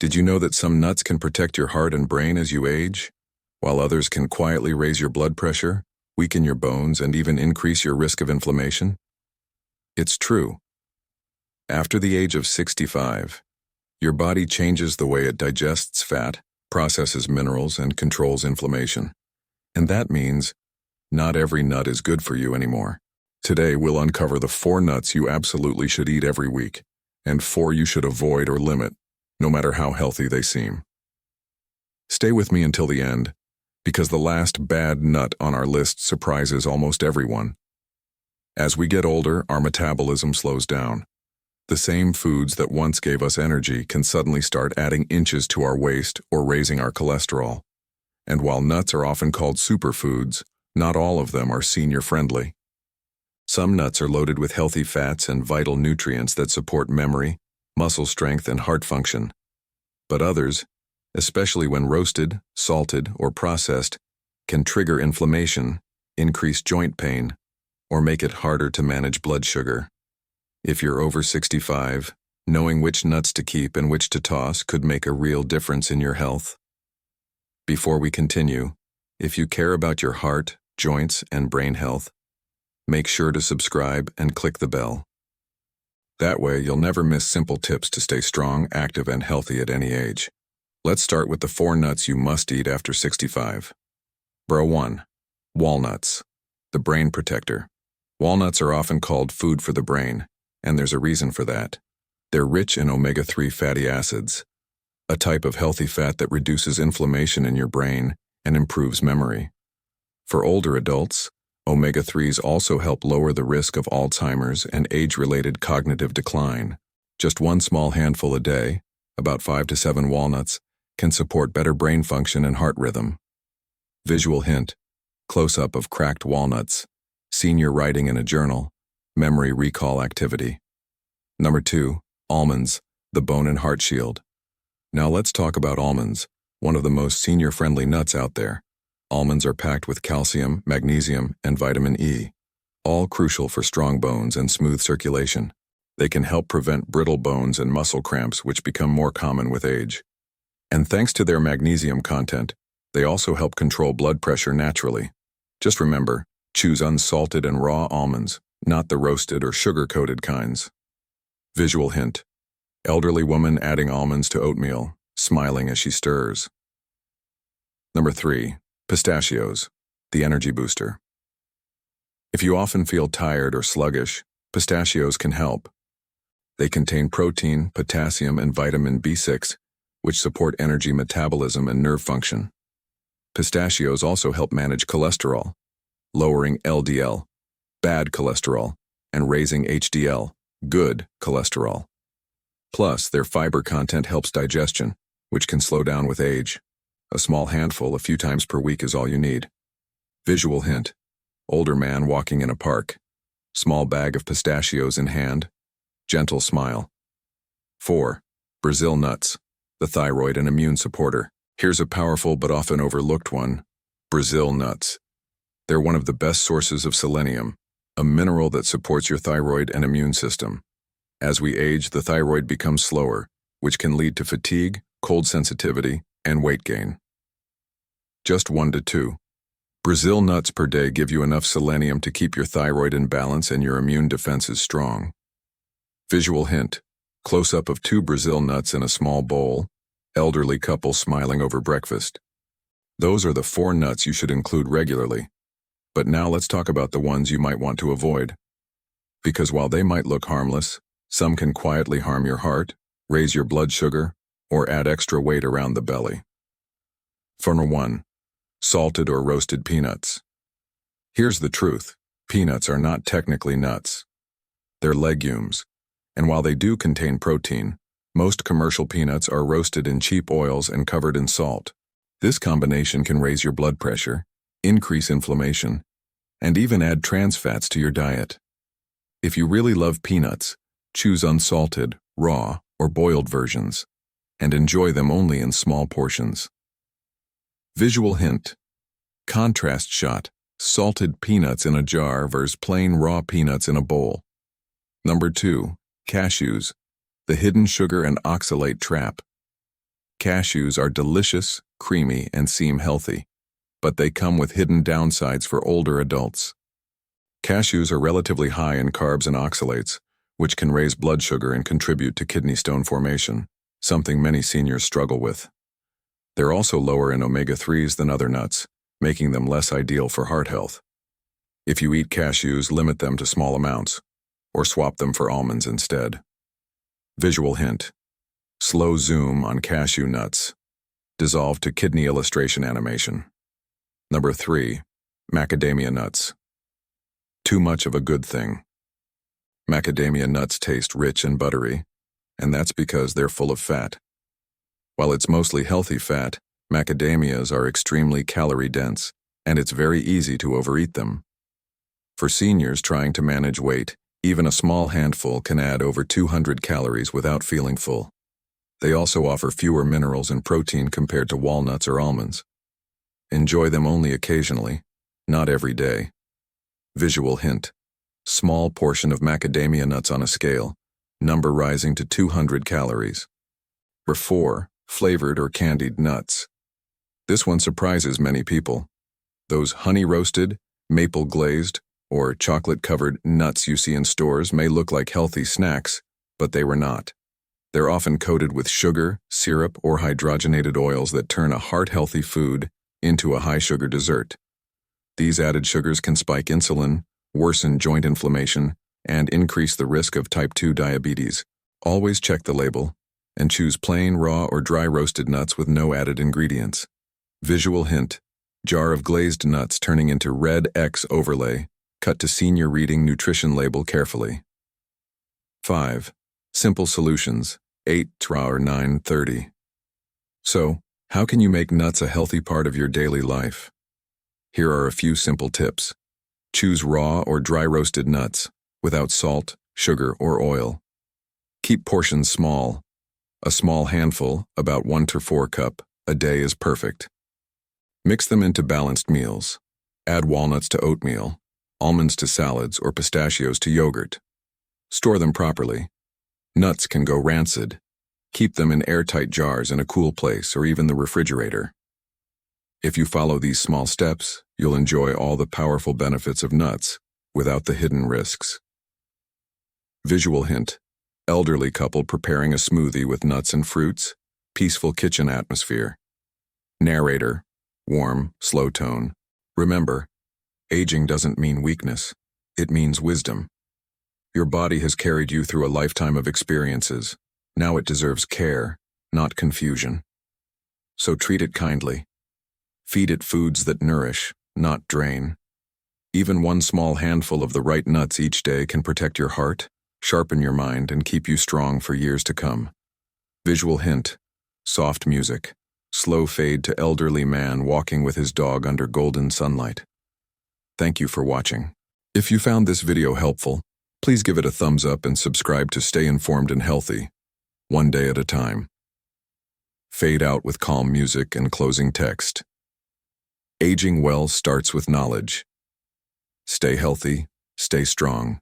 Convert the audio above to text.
Did you know that some nuts can protect your heart and brain as you age, while others can quietly raise your blood pressure, weaken your bones, and even increase your risk of inflammation? It's true. After the age of 65, your body changes the way it digests fat, processes minerals, and controls inflammation. And that means not every nut is good for you anymore. Today, we'll uncover the 4 nuts you absolutely should eat every week, and 4 you should avoid or limit, no matter how healthy they seem. Stay with me until the end, because the last bad nut on our list surprises almost everyone. As we get older, our metabolism slows down. The same foods that once gave us energy can suddenly start adding inches to our waist or raising our cholesterol. And while nuts are often called superfoods, not all of them are senior-friendly. Some nuts are loaded with healthy fats and vital nutrients that support memory, muscle strength, and heart function. But others, especially when roasted, salted, or processed, can trigger inflammation, increase joint pain, or make it harder to manage blood sugar. If you're over 65, knowing which nuts to keep and which to toss could make a real difference in your health. Before we continue, if you care about your heart, joints, and brain health, make sure to subscribe and click the bell. That way, you'll never miss simple tips to stay strong, active, and healthy at any age. Let's start with the 4 nuts you must eat after 65. 1. Walnuts, the brain protector. Walnuts are often called food for the brain, and there's a reason for that. They're rich in omega-3 fatty acids, a type of healthy fat that reduces inflammation in your brain and improves memory. For older adults, omega-3s also help lower the risk of Alzheimer's and age-related cognitive decline. Just one small handful a day, about 5 to 7 walnuts, can support better brain function and heart rhythm. Visual hint: close-up of cracked walnuts, senior writing in a journal, memory recall activity. 2. Almonds, the bone and heart shield. Now let's talk about almonds, one of the most senior-friendly nuts out there. Almonds are packed with calcium, magnesium, and vitamin E, all crucial for strong bones and smooth circulation. They can help prevent brittle bones and muscle cramps, which become more common with age. And thanks to their magnesium content, they also help control blood pressure naturally. Just remember, choose unsalted and raw almonds, not the roasted or sugar-coated kinds. Visual hint: elderly woman adding almonds to oatmeal, smiling as she stirs. 3. Pistachios, the energy booster. If you often feel tired or sluggish, pistachios can help. They contain protein, potassium, and vitamin B6, which support energy metabolism and nerve function. Pistachios also help manage cholesterol, lowering LDL, bad cholesterol, and raising HDL, good cholesterol. Plus, their fiber content helps digestion, which can slow down with age. A small handful a few times per week is all you need. Visual hint: older man walking in a park, small bag of pistachios in hand, gentle smile. 4. Brazil nuts, the thyroid and immune supporter. Here's a powerful but often overlooked one: Brazil nuts. They're one of the best sources of selenium, a mineral that supports your thyroid and immune system. As we age, the thyroid becomes slower, which can lead to fatigue, cold sensitivity, and weight gain. Just 1 to 2 Brazil nuts per day give you enough selenium to keep your thyroid in balance and your immune defenses strong. Visual hint: close-up of 2 Brazil nuts in a small bowl, elderly couple smiling over breakfast. Those are the 4 nuts you should include regularly. But now let's talk about the ones you might want to avoid. Because while they might look harmless, some can quietly harm your heart, raise your blood sugar, or add extra weight around the belly. 1. Salted or roasted peanuts. Here's the truth: peanuts are not technically nuts. They're legumes, and while they do contain protein, most commercial peanuts are roasted in cheap oils and covered in salt. This combination can raise your blood pressure, increase inflammation, and even add trans fats to your diet. If you really love peanuts, choose unsalted, raw, or boiled versions, and enjoy them only in small portions. Visual hint: contrast shot: salted peanuts in a jar versus plain raw peanuts in a bowl. 2. Cashews, the hidden sugar and oxalate trap. Cashews are delicious, creamy, and seem healthy, but they come with hidden downsides for older adults. Cashews are relatively high in carbs and oxalates, which can raise blood sugar and contribute to kidney stone formation, something many seniors struggle with. They're also lower in omega-3s than other nuts, making them less ideal for heart health. If you eat cashews, limit them to small amounts, or swap them for almonds instead. Visual hint: slow zoom on cashew nuts. Dissolve to kidney illustration animation. Number 3. Macadamia nuts. Too much of a good thing. Macadamia nuts taste rich and buttery, and that's because they're full of fat. While it's mostly healthy fat, macadamias are extremely calorie-dense, and it's very easy to overeat them. For seniors trying to manage weight, even a small handful can add over 200 calories without feeling full. They also offer fewer minerals and protein compared to walnuts or almonds. Enjoy them only occasionally, not every day. Visual hint: small portion of macadamia nuts on a scale, number rising to 200 calories. Number 4. Flavored or candied nuts. This one surprises many people. Those honey-roasted, maple-glazed, or chocolate-covered nuts you see in stores may look like healthy snacks, but they were not. They're often coated with sugar, syrup, or hydrogenated oils that turn a heart-healthy food into a high-sugar dessert. These added sugars can spike insulin, worsen joint inflammation, and increase the risk of type 2 diabetes. Always check the label and choose plain, raw, or dry roasted nuts with no added ingredients. Visual hint: jar of glazed nuts turning into red X overlay. Cut to senior reading nutrition label carefully. 5. Simple solutions, 8 or 9:30. So, how can you make nuts a healthy part of your daily life? Here are a few simple tips. Choose raw or dry roasted nuts, without salt, sugar, or oil. Keep portions small. A small handful, about 1 to 4 cups, a day is perfect. Mix them into balanced meals. Add walnuts to oatmeal, almonds to salads, or pistachios to yogurt. Store them properly. Nuts can go rancid. Keep them in airtight jars in a cool place or even the refrigerator. If you follow these small steps, you'll enjoy all the powerful benefits of nuts without the hidden risks. Visual hint: elderly couple preparing a smoothie with nuts and fruits, peaceful kitchen atmosphere. Narrator: warm, slow tone. Remember, aging doesn't mean weakness, it means wisdom. Your body has carried you through a lifetime of experiences. Now it deserves care, not confusion. So treat it kindly. Feed it foods that nourish, not drain. Even one small handful of the right nuts each day can protect your heart, sharpen your mind, and keep you strong for years to come. Visual hint: soft music. Slow fade to elderly man walking with his dog under golden sunlight. Thank you for watching. If you found this video helpful, please give it a thumbs up and subscribe to stay informed and healthy, one day at a time. Fade out with calm music and closing text. Aging well starts with knowledge. Stay healthy, stay strong,